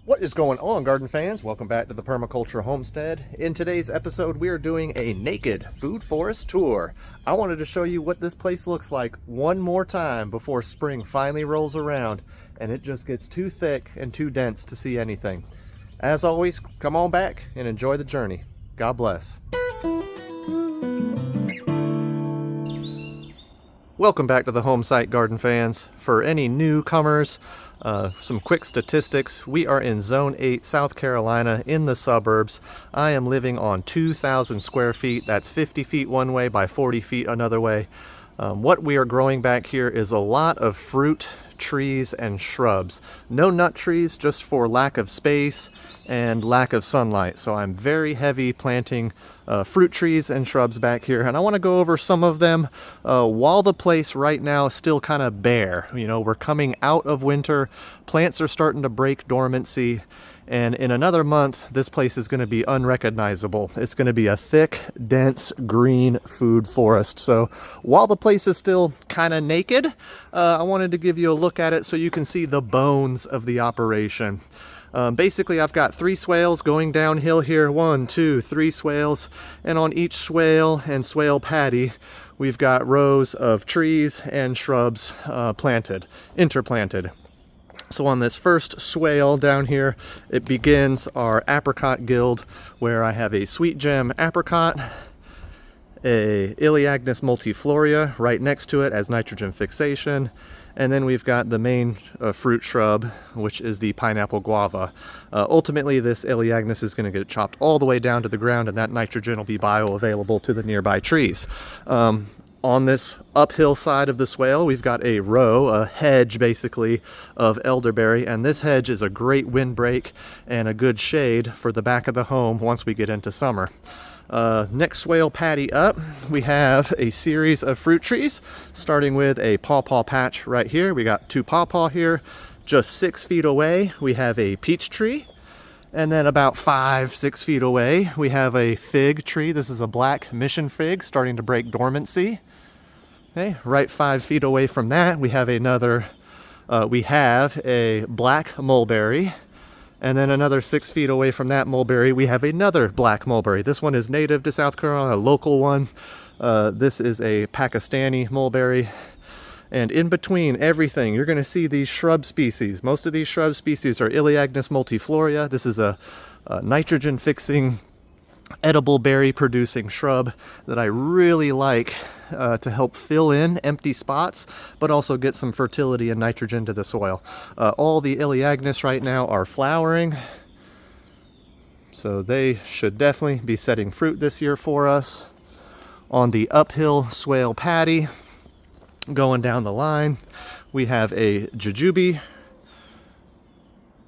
What is going on, garden fans? Welcome back to the Permaculture Homestead. In today's episode, we are doing a naked food forest tour. I wanted to show you what this place looks like one more time before spring finally rolls around and it just gets too thick and too dense to see anything. As always, come on back and enjoy the journey. God bless. Welcome back to the home site, garden fans. For any newcomers, some quick statistics. We are in Zone 8, South Carolina, in the suburbs. I am living on 2,000 square feet. That's 50 feet one way by 40 feet another way. What we are growing back here is a lot of fruit, trees, and shrubs. No nut trees, just for lack of space and lack of sunlight. So I'm very heavy planting fruit trees and shrubs back here, and I want to go over some of them while the place right now is still kind of bare. You know, we're coming out of winter, plants are starting to break dormancy, and in another month this place is going to be unrecognizable. It's going to be a thick, dense, green food forest. So while the place is still kind of naked, I wanted to give you a look at it so you can see the bones of the operation. Basically, I've got 3 swales going downhill here. 1, 2, 3 swales, and on each swale and swale patty we've got rows of trees and shrubs interplanted. So on this first swale down here, it begins our apricot guild, where I have a sweet gem apricot, a Elaeagnus multifloria right next to it as nitrogen fixation, and then we've got the main fruit shrub, which is the pineapple guava. Ultimately, this Elaeagnus is going to get chopped all the way down to the ground, and that nitrogen will be bioavailable to the nearby trees. On this uphill side of the swale, we've got a hedge basically, of elderberry, and this hedge is a great windbreak and a good shade for the back of the home once we get into summer. Next swale patty up, we have a series of fruit trees, starting with a pawpaw patch right here. We got 2 pawpaw here. Just 6 feet away, we have a peach tree. And then about 5-6 feet away, we have a fig tree. This is a black mission fig starting to break dormancy. Okay, right 5 feet away from that, we have a black mulberry. And then another 6 feet away from that mulberry, we have another black mulberry. This one is native to South Carolina, a local one. This is a Pakistani mulberry. And in between everything, you're going to see these shrub species. Most of these shrub species are Elaeagnus multifloria. This is a nitrogen-fixing, edible berry-producing shrub that I really like to help fill in empty spots, but also get some fertility and nitrogen to the soil. All the Elaeagnus right now are flowering, so they should definitely be setting fruit this year for us. On the uphill swale patty, going down the line, we have a jujube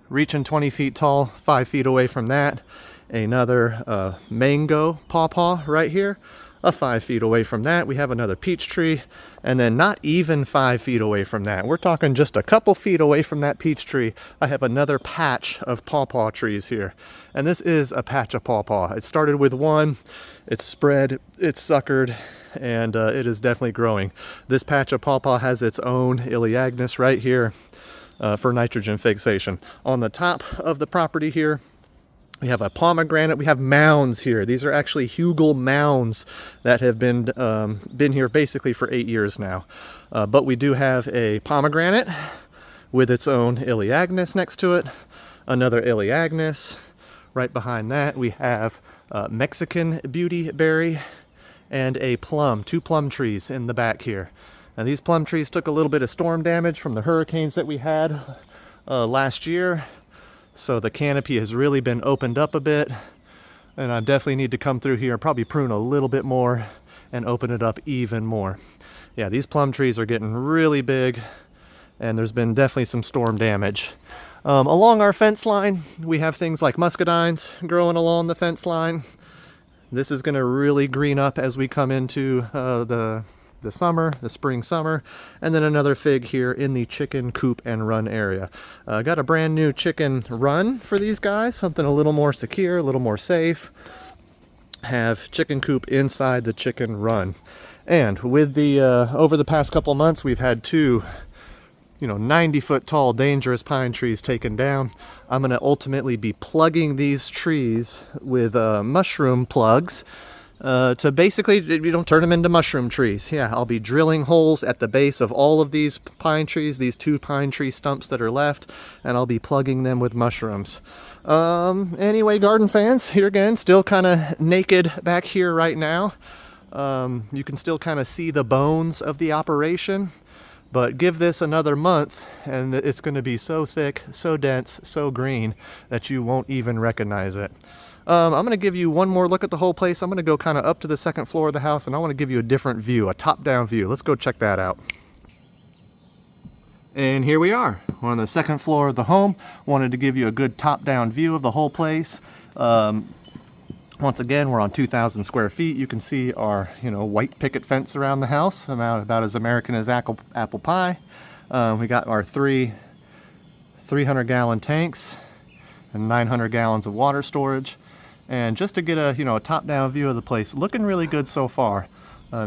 reaching 20 feet tall. 5 feet away from that, another mango pawpaw right here. 5 feet away from that, we have another peach tree, and then not even 5 feet away from that, we're talking just a couple feet away from that peach tree, I have another patch of pawpaw trees here. And this is a patch of pawpaw. It started with 1, it's spread, it's suckered, and it is definitely growing. This patch of pawpaw has its own Elaeagnus right here for nitrogen fixation. On the top of the property here, we have a pomegranate. We have mounds here. These are actually hugel mounds that have been here basically for 8 years now. But we do have a pomegranate with its own Elaeagnus next to it. Another Elaeagnus. Right behind that, we have Mexican beauty berry and a plum. 2 plum trees in the back here. Now these plum trees took a little bit of storm damage from the hurricanes that we had last year. So the canopy has really been opened up a bit, and I definitely need to come through here and probably prune a little bit more and open it up even more. Yeah, these plum trees are getting really big, and there's been definitely some storm damage. Along our fence line, we have things like muscadines growing along the fence line. This is going to really green up as we come into the spring summer. And then another fig here in the chicken coop and run area. Got a brand new chicken run for these guys, something a little more secure, a little more safe. Have chicken coop inside the chicken run. And with the over the past couple months, we've had 2 90-foot tall dangerous pine trees taken down. I'm going to ultimately be plugging these trees with mushroom plugs to basically, turn them into mushroom trees. Yeah, I'll be drilling holes at the base of all of these pine trees, these 2 pine tree stumps that are left, and I'll be plugging them with mushrooms. Anyway, garden fans, here again, still kind of naked back here right now. You can still kind of see the bones of the operation, but give this another month and it's going to be so thick, so dense, so green that you won't even recognize it. I'm going to give you one more look at the whole place. I'm going to go kind of up to the 2nd floor of the house, and I want to give you a different view, a top-down view. Let's go check that out. And here we are. We're on the 2nd floor of the home. Wanted to give you a good top-down view of the whole place. Once again, we're on 2,000 square feet. You can see our, white picket fence around the house, about as American as apple pie. We got our 3 300-gallon tanks and 900 gallons of water storage. And just to get a top-down view of the place, looking really good so far.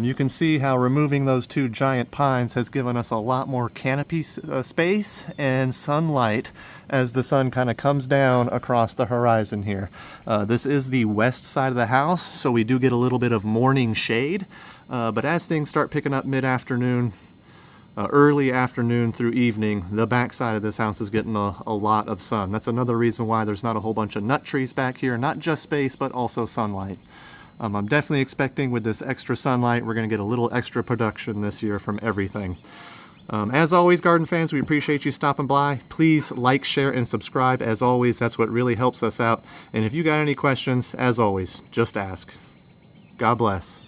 You can see how removing those 2 giant pines has given us a lot more canopy space and sunlight as the sun kind of comes down across the horizon here. This is the west side of the house, so we do get a little bit of morning shade. But as things start picking up mid-afternoon, early afternoon through evening, the back side of this house is getting a lot of sun. That's another reason why there's not a whole bunch of nut trees back here, not just space, but also sunlight. I'm definitely expecting with this extra sunlight, we're going to get a little extra production this year from everything. As always, garden fans, we appreciate you stopping by. Please like, share, and subscribe. As always, that's what really helps us out. And if you got any questions, as always, just ask. God bless.